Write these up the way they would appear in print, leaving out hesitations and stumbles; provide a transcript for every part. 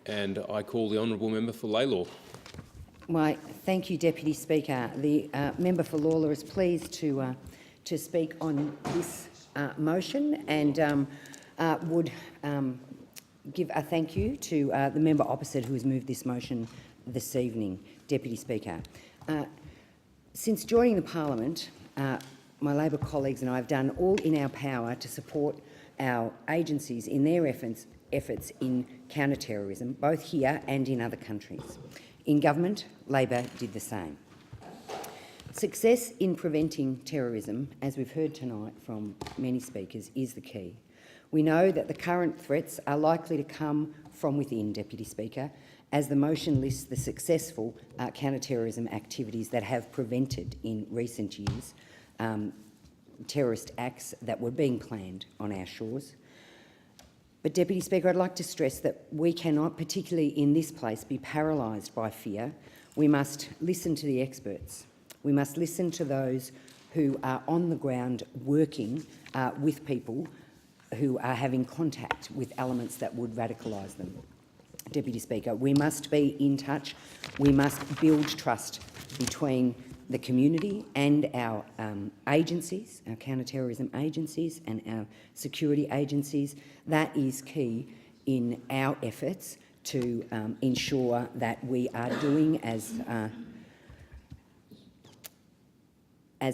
And I call the honourable member for Laylaw. Why, thank you, Deputy Speaker. The member for Lawler is pleased to speak on this motion and would give a thank you to the member opposite who has moved this motion this evening, Deputy Speaker. Since joining the Parliament, my Labor colleagues and I have done all in our power to support our agencies in their efforts in counter-terrorism, both here and in other countries. In government, Labor did the same. Success in preventing terrorism, as we've heard tonight from many speakers, is the key. We know that the current threats are likely to come from within, Deputy Speaker, as the motion lists the successful counter-terrorism activities that have prevented in recent years terrorist acts that were being planned on our shores. But, Deputy Speaker, I'd like to stress that we cannot, particularly in this place, be paralysed by fear. We must listen to the experts. We must listen to those who are on the ground working with people who are having contact with elements that would radicalise them. Deputy Speaker, we must be in touch. We must build trust between the community and our agencies, our counter-terrorism agencies and our security agencies. That is key in our efforts to ensure that we are doing, as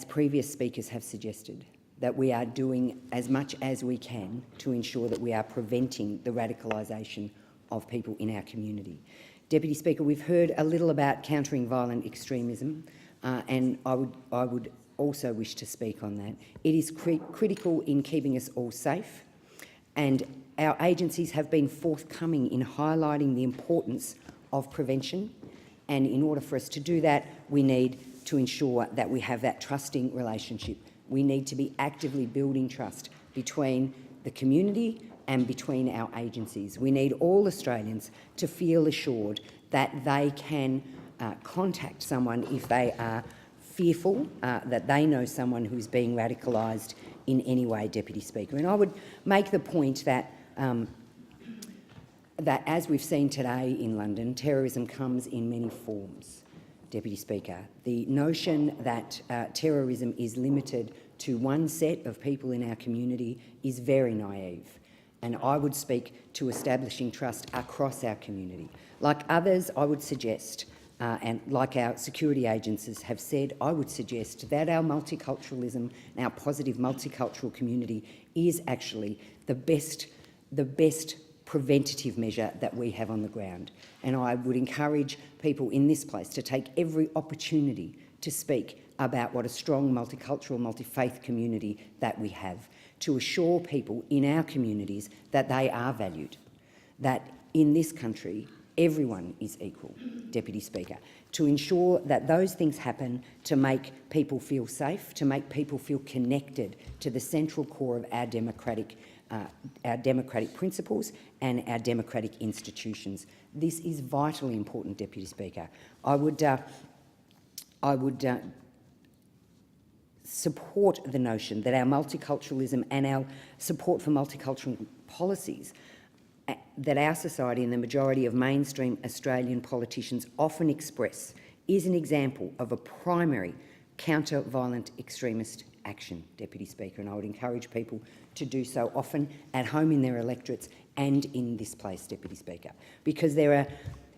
previous speakers have suggested, that we are doing as much as we can to ensure that we are preventing the radicalisation of people in our community. Deputy Speaker, we've heard a little about countering violent extremism, and I would also wish to speak on that. It is critical in keeping us all safe, and our agencies have been forthcoming in highlighting the importance of prevention, and in order for us to do that, we need to ensure that we have that trusting relationship. We need to be actively building trust between the community and between our agencies. We need all Australians to feel assured that they can contact someone if they are fearful, that they know someone who is being radicalised in any way, Deputy Speaker. And I would make the point that that as we've seen today in London, terrorism comes in many forms, Deputy Speaker. The notion that terrorism is limited to one set of people in our community is very naive. And I would speak to establishing trust across our community. Like others, I would suggest, and like our security agencies have said, I would suggest that our multiculturalism and our positive multicultural community is actually the best preventative measure that we have on the ground. And I would encourage people in this place to take every opportunity to speak about what a strong multicultural, multi-faith community that we have, to assure people in our communities that they are valued, that in this country everyone is equal, Deputy Speaker, to ensure that those things happen to make people feel safe, to make people feel connected to the central core of our democratic principles and our democratic institutions. This is vitally important, Deputy Speaker. I would support the notion that our multiculturalism and our support for multicultural policies that our society and the majority of mainstream Australian politicians often express is an example of a primary counter-violent extremist action, Deputy Speaker, and I would encourage people to do so often at home in their electorates and in this place, Deputy Speaker, because there are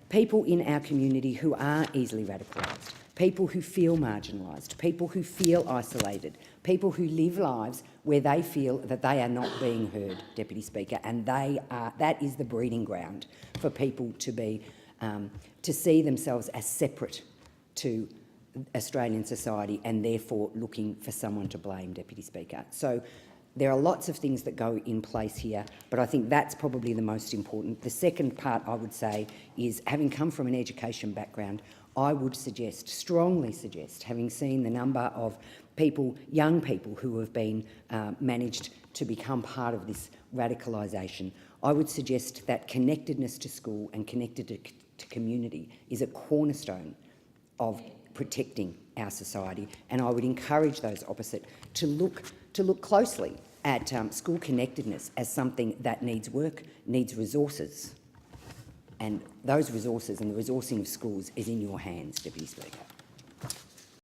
people in our community who are easily radicalised, people who feel marginalised, people who feel isolated, people who live lives where they feel that they are not being heard, Deputy Speaker, and that is the breeding ground for people to see themselves as separate to Australian society and therefore looking for someone to blame, Deputy Speaker. So there are lots of things that go in place here, but I think that's probably the most important. The second part, I would say, is having come from an education background, I would suggest, strongly suggest, having seen the number of people, young people who have been managed to become part of this radicalisation, I would suggest that connectedness to school and connected to community is a cornerstone of protecting our society, and I would encourage those opposite to look closely at school connectedness as something that needs work, needs resources, and those resources and the resourcing of schools is in your hands, Deputy Speaker.